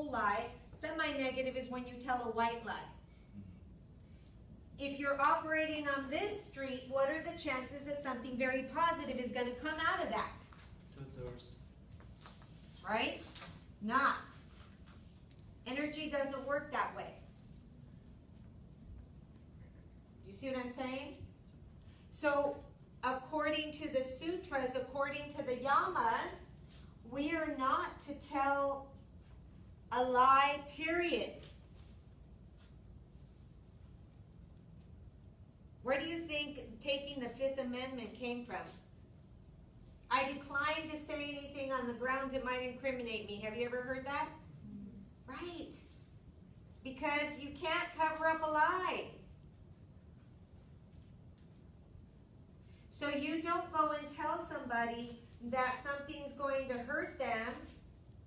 full lie. Semi-negative is when you tell a white lie. If you're operating on this street, what are the chances that something very positive is going to come out of that? 2/3. Right? Not. Energy doesn't work that way. Do you see what I'm saying? So, according to the sutras, according to the yamas, we are not to tell a lie, period. Where do you think taking the Fifth Amendment came from? I decline to say anything on the grounds it might incriminate me. Have you ever heard that? Right. Because you can't cover up a lie. So you don't go and tell somebody that something's going to hurt them.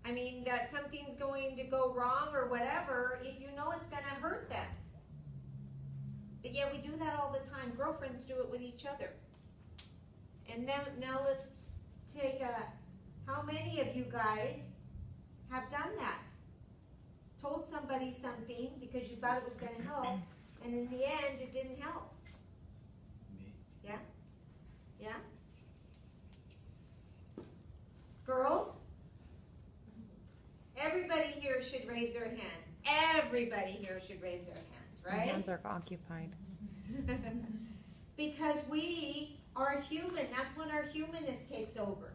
I mean, that something's going to go wrong or whatever if you know it's going to hurt them. But yeah, we do that all the time. Girlfriends do it with each other. And then now let's take how many of you guys have done that? Told somebody something because you thought it was going to help, and in the end, it didn't help. Me. Yeah? Yeah? Girls? Everybody here should raise their hand. Everybody here should raise their hand, right? My hands are occupied. Because we are human. That's when our humanness takes over,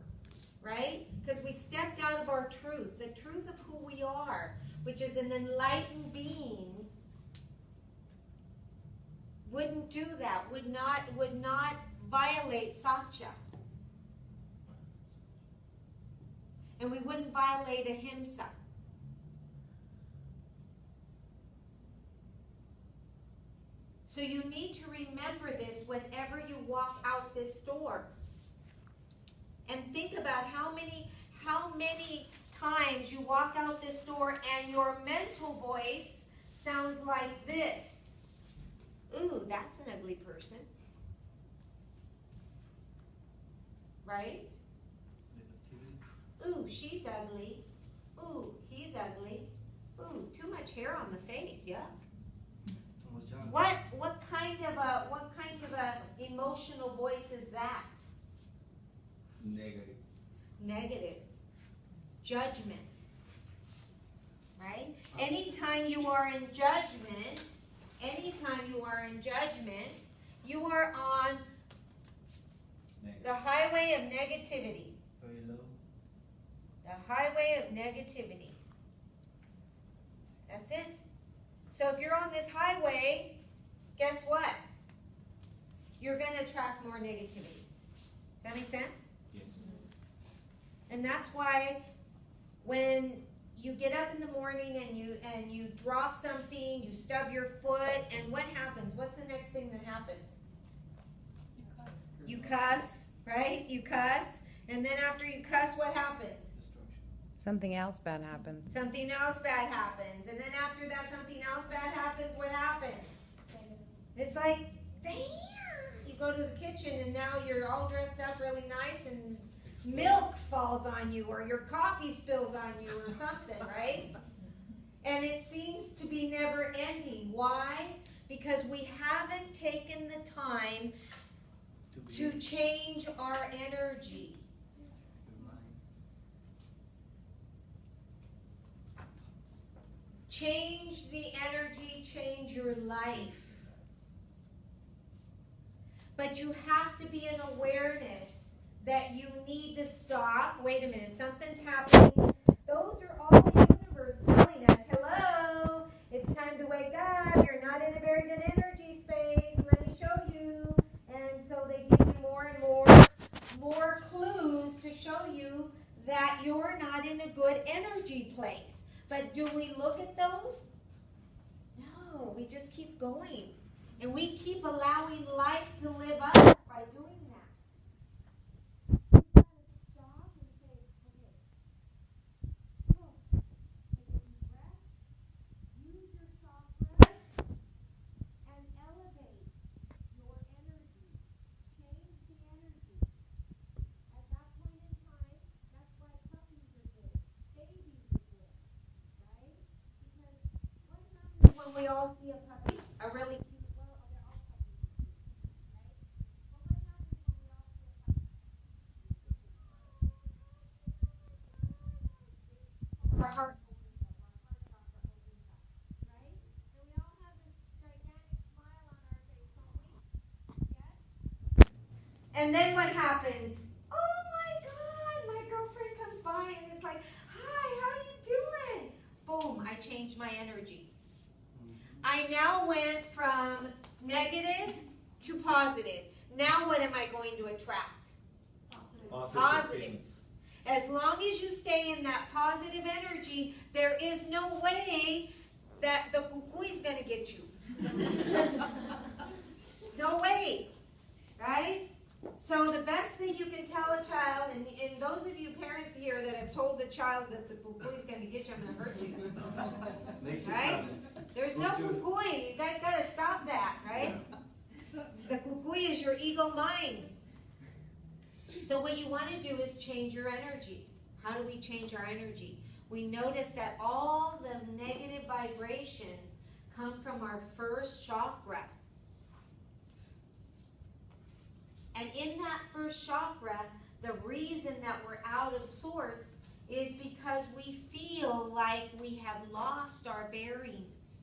right? Because we stepped out of our truth, the truth of who we are, which is an enlightened being, wouldn't do that, would not violate satya. And we wouldn't violate ahimsa. So you need to remember this whenever you walk out this door. And think about how many times you walk out this door and your mental voice sounds like this. Ooh, that's an ugly person. Right? Ooh, she's ugly. Ooh, he's ugly. Ooh, too much hair on the face, yuck. What kind of a emotional voice is that? Negative. Negative. Judgment. Right? Anytime you are in judgment, you are on the highway of negativity. Very low. The highway of negativity. That's it. So if you're on this highway, guess what? You're going to attract more negativity. Does that make sense? Yes. And that's why when you get up in the morning and you drop something, you stub your foot, and what happens? What's the next thing that happens? You cuss, right? You cuss. And then after you cuss, what happens? Something else bad happens. Something else bad happens. And then after that something else bad happens, what happens? It's like, damn! You go to the kitchen and now you're all dressed up really nice and milk falls on you or your coffee spills on you or something, right? And it seems to be never ending. Why? Because we haven't taken the time to change our energy. Change the energy, change your life. But you have to be in awareness that you need to stop. Wait a minute, something's happening. Those are all the universe telling us, hello, it's time to wake up. You're not in a very good energy space. Let me show you. And so they give you more and more clues to show you that you're not in a good energy place. But do we look at those? No, we just keep going. And we keep allowing life to live us by doing that. You gotta stop and say, okay, go. Take a deep breath. Use your chakras and elevate your energy. Change the energy. At that point in time, that's why puppies are good. Babies are good. Right? we all see a puppy, a really cute, well, they're all puppies, right? But what happens when we all see a puppy? Our heart opens up, our heart chakra opens up, right? And we all have this gigantic smile on our face, don't we? Yes? And then what happens? Oh my God, my girlfriend comes by and is like, hi, how are you doing? Boom, I changed my energy. I now went from negative to positive. Now what am I going to attract? Positive. As long as you stay in that positive energy, there is no way that the cuckoo is going to get you. No way. Right? So the best thing you can tell a child, and those of you parents here that have told the child that the cuckoo is going to get you, I'm going to hurt you. Right? There's no cuckoo. You guys got to stop that, right? The cuckoo is your ego mind. So what you want to do is change your energy. How do we change our energy? We notice that all the negative vibrations come from our first chakra. And in that first chakra, the reason that we're out of sorts is because we feel like we have lost our bearings.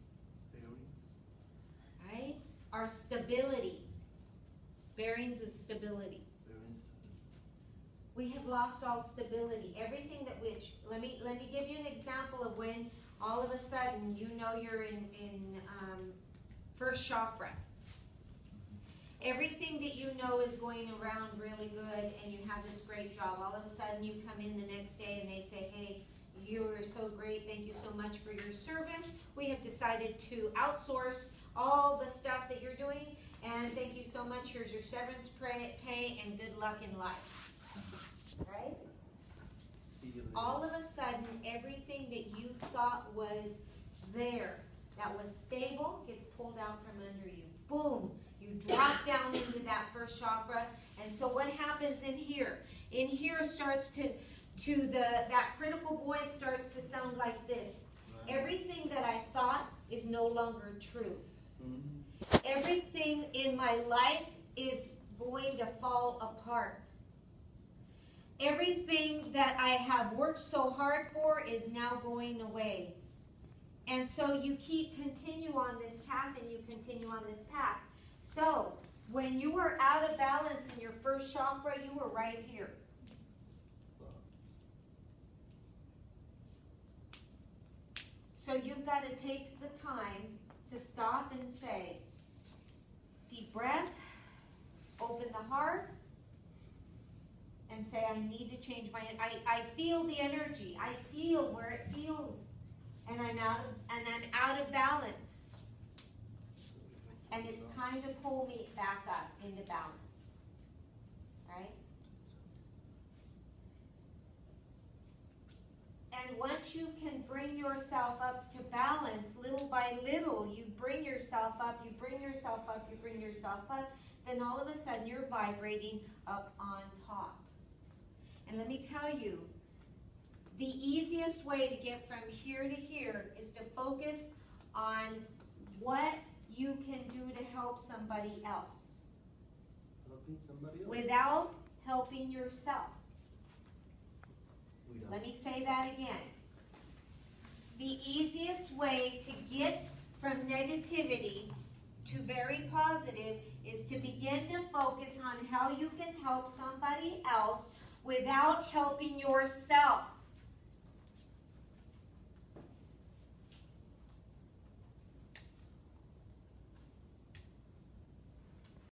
Right? Our stability. Bearings is stability. We have lost all stability. Everything that let me give you an example of when all of a sudden you know you're in first chakra. Everything that you know is going around really good and you have this great job. All of a sudden you come in the next day and they say, hey, you are so great. Thank you so much for your service. We have decided to outsource all the stuff that you're doing. And thank you so much. Here's your severance pay and good luck in life. Right? All of a sudden, everything that you thought was there, that was stable, gets pulled out from under you. Boom! You drop down into that first chakra. And so what happens in here? In here starts that critical voice starts to sound like this. Everything that I thought is no longer true. Everything in my life is going to fall apart. Everything that I have worked so hard for is now going away. And so you continue on this path and you continue on this path. So when you were out of balance in your first chakra, you were right here. So you've got to take the time to stop and say, deep breath, open the heart, and say, I need to change I feel the energy. I feel where it feels. And I'm out of balance. And it's time to pull me back up into balance. Right? And once you can bring yourself up to balance, little by little, you bring yourself up, you bring yourself up, you bring yourself up, then all of a sudden you're vibrating up on top. And let me tell you, the easiest way to get from here to here is to focus on what you can do to help somebody else. Helping somebody else. Without helping yourself. Let me say that again. The easiest way to get from negativity to very positive is to begin to focus on how you can help somebody else without helping yourself.